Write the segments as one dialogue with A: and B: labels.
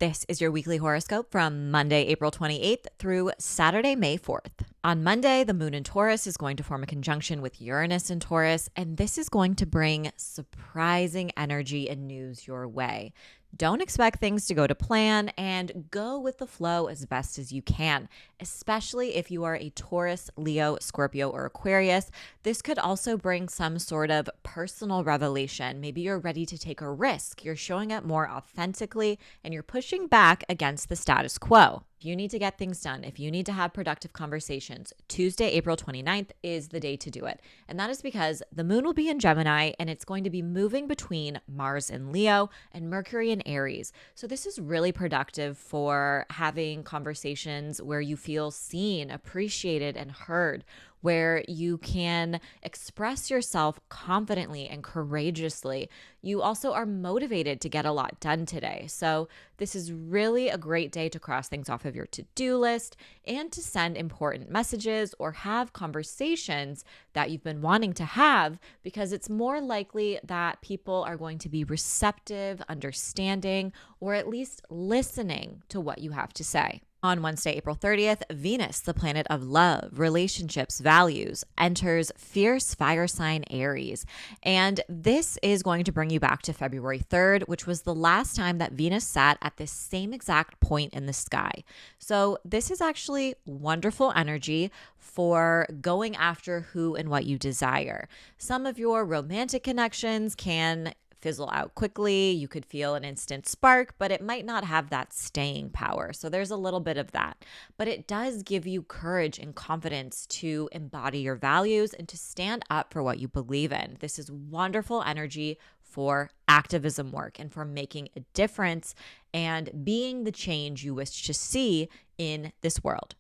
A: This is your weekly horoscope from Monday, April 28th through Saturday, May 4th. On Monday, the moon in Taurus is going to form a conjunction with Uranus in Taurus, and this is going to bring surprising energy and news your way. Don't expect things to go to plan and go with the flow as best as you can, especially if you are a Taurus, Leo, Scorpio, or Aquarius. This could also bring some sort of personal revelation. Maybe you're ready to take a risk. You're showing up more authentically and you're pushing back against the status quo. If you need to get things done, if you need to have productive conversations, Tuesday, April 29th is the day to do it. And that is because the moon will be in Gemini and it's going to be moving between Mars in Leo and Mercury in Aries. So this is really productive for having conversations where you feel seen, appreciated, and heard, where you can express yourself confidently and courageously. You also are motivated to get a lot done today. So this is really a great day to cross things off of your to-do list and to send important messages or have conversations that you've been wanting to have, because it's more likely that people are going to be receptive, understanding, or at least listening to what you have to say. On Wednesday, April 30th, Venus, the planet of love, relationships, values, enters fierce fire sign Aries. And this is going to bring you back to February 3rd, which was the last time that Venus sat at this same exact point in the sky. So this is actually wonderful energy for going after who and what you desire. Some of your romantic connections can fizzle out quickly. You could feel an instant spark, but it might not have that staying power. So there's a little bit of that. But it does give you courage and confidence to embody your values and to stand up for what you believe in. This is wonderful energy for activism work and for making a difference and being the change you wish to see in this world.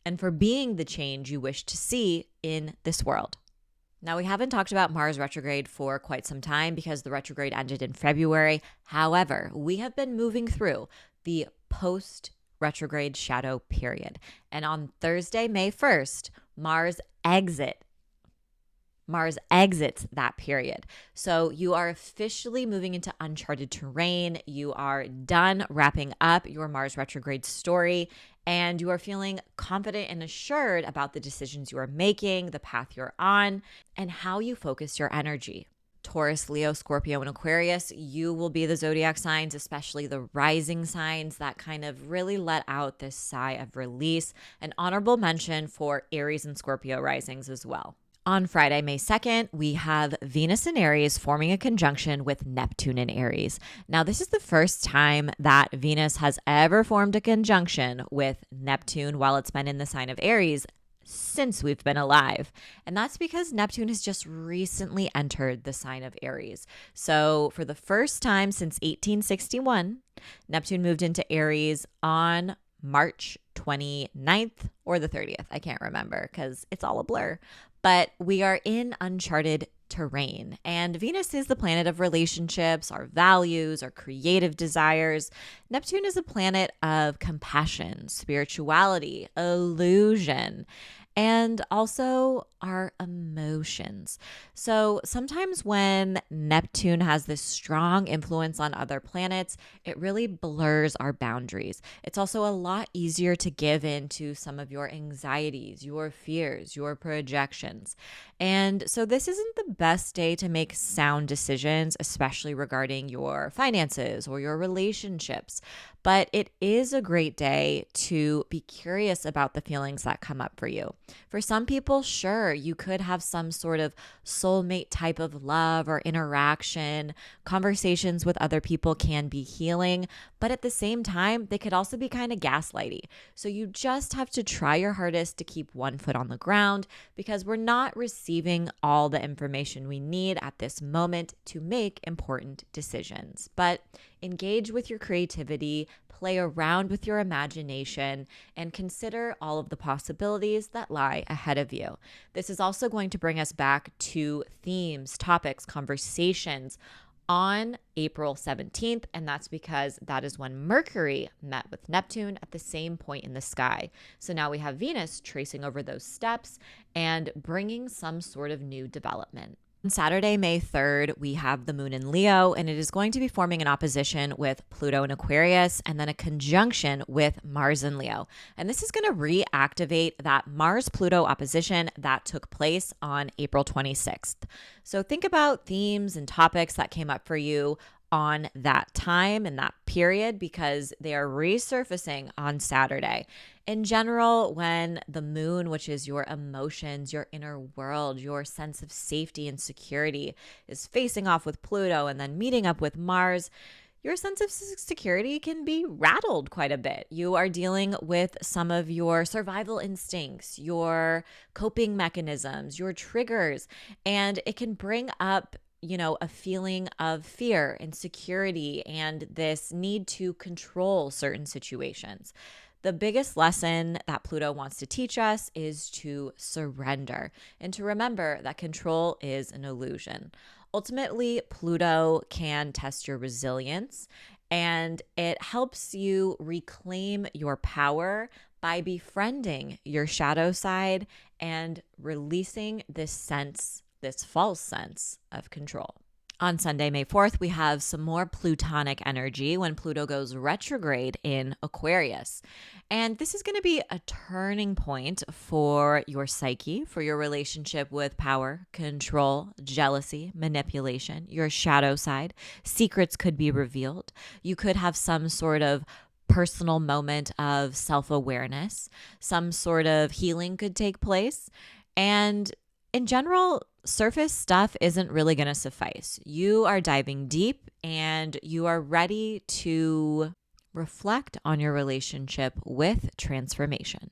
A: And for being the change you wish to see in this world. Now, we haven't talked about Mars retrograde for quite some time because the retrograde ended in February. However, we have been moving through the post-retrograde shadow period. And on Thursday, May 1st, Mars exits that period. So you are officially moving into uncharted terrain. You are done wrapping up your Mars retrograde story, and you are feeling confident and assured about the decisions you are making, the path you're on, and how you focus your energy. Taurus, Leo, Scorpio, and Aquarius, you will be the zodiac signs, especially the rising signs that kind of really let out this sigh of release. An honorable mention for Aries and Scorpio risings as well. On Friday, May 2nd, we have Venus in Aries forming a conjunction with Neptune in Aries. Now, this is the first time that Venus has ever formed a conjunction with Neptune while it's been in the sign of Aries since we've been alive. And that's because Neptune has just recently entered the sign of Aries. So for the first time since 1861, Neptune moved into Aries on March 29th or the 30th. I can't remember because it's all a blur. But we are in uncharted terrain, and Venus is the planet of relationships, our values, our creative desires. Neptune is a planet of compassion, spirituality, illusion, and also our emotions. So sometimes when Neptune has this strong influence on other planets, it really blurs our boundaries. It's also a lot easier to give in to some of your anxieties, your fears, your projections. And so this isn't the best day to make sound decisions, especially regarding your finances or your relationships. But it is a great day to be curious about the feelings that come up for you. For some people, sure, you could have some sort of soulmate type of love or interaction. Conversations with other people can be healing, but at the same time, they could also be kind of gaslighty. So you just have to try your hardest to keep one foot on the ground, because we're not receiving all the information we need at this moment to make important decisions. But engage with your creativity, play around with your imagination, and consider all of the possibilities that lie ahead of you. This is also going to bring us back to themes, topics, conversations on April 17th, and that's because that is when Mercury met with Neptune at the same point in the sky. So now we have Venus tracing over those steps and bringing some sort of new development. On Saturday, May 3rd, we have the moon in Leo, and it is going to be forming an opposition with Pluto in Aquarius and then a conjunction with Mars in Leo. And this is going to reactivate that Mars-Pluto opposition that took place on April 26th. So think about themes and topics that came up for you on that time and that period because they are resurfacing on Saturday. In general, when the moon, which is your emotions, your inner world, your sense of safety and security, is facing off with Pluto and then meeting up with Mars, your sense of security can be rattled quite a bit. You are dealing with some of your survival instincts, your coping mechanisms, your triggers, and it can bring up a feeling of fear, insecurity, and this need to control certain situations. The biggest lesson that Pluto wants to teach us is to surrender and to remember that control is an illusion. Ultimately, Pluto can test your resilience and it helps you reclaim your power by befriending your shadow side and releasing this false sense of control. On Sunday, May 4th, we have some more Plutonic energy when Pluto goes retrograde in Aquarius. And this is going to be a turning point for your psyche, for your relationship with power, control, jealousy, manipulation, your shadow side. Secrets could be revealed. You could have some sort of personal moment of self-awareness. Some sort of healing could take place. And in general, surface stuff isn't really going to suffice. You are diving deep and you are ready to reflect on your relationship with transformation.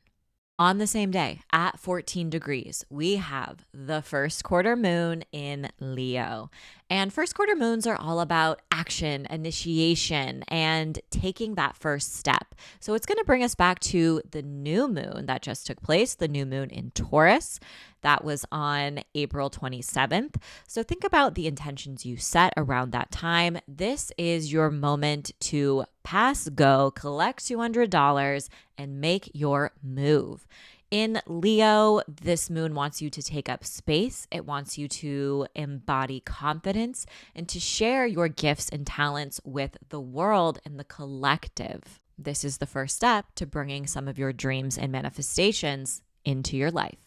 A: On the same day, at 14 degrees, we have the first quarter moon in Leo. And first quarter moons are all about action, initiation, and taking that first step. So it's going to bring us back to the new moon that just took place, the new moon in Taurus. That was on April 27th. So think about the intentions you set around that time. This is your moment to pass go, collect $200, and make your move. In Leo, this moon wants you to take up space. It wants you to embody confidence and to share your gifts and talents with the world and the collective. This is the first step to bringing some of your dreams and manifestations into your life.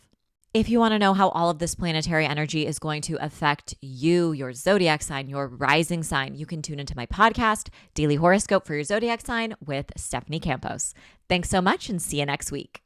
A: If you want to know how all of this planetary energy is going to affect you, your zodiac sign, your rising sign, you can tune into my podcast, Daily Horoscope for Your Zodiac Sign with Stephanie Campos. Thanks so much and see you next week.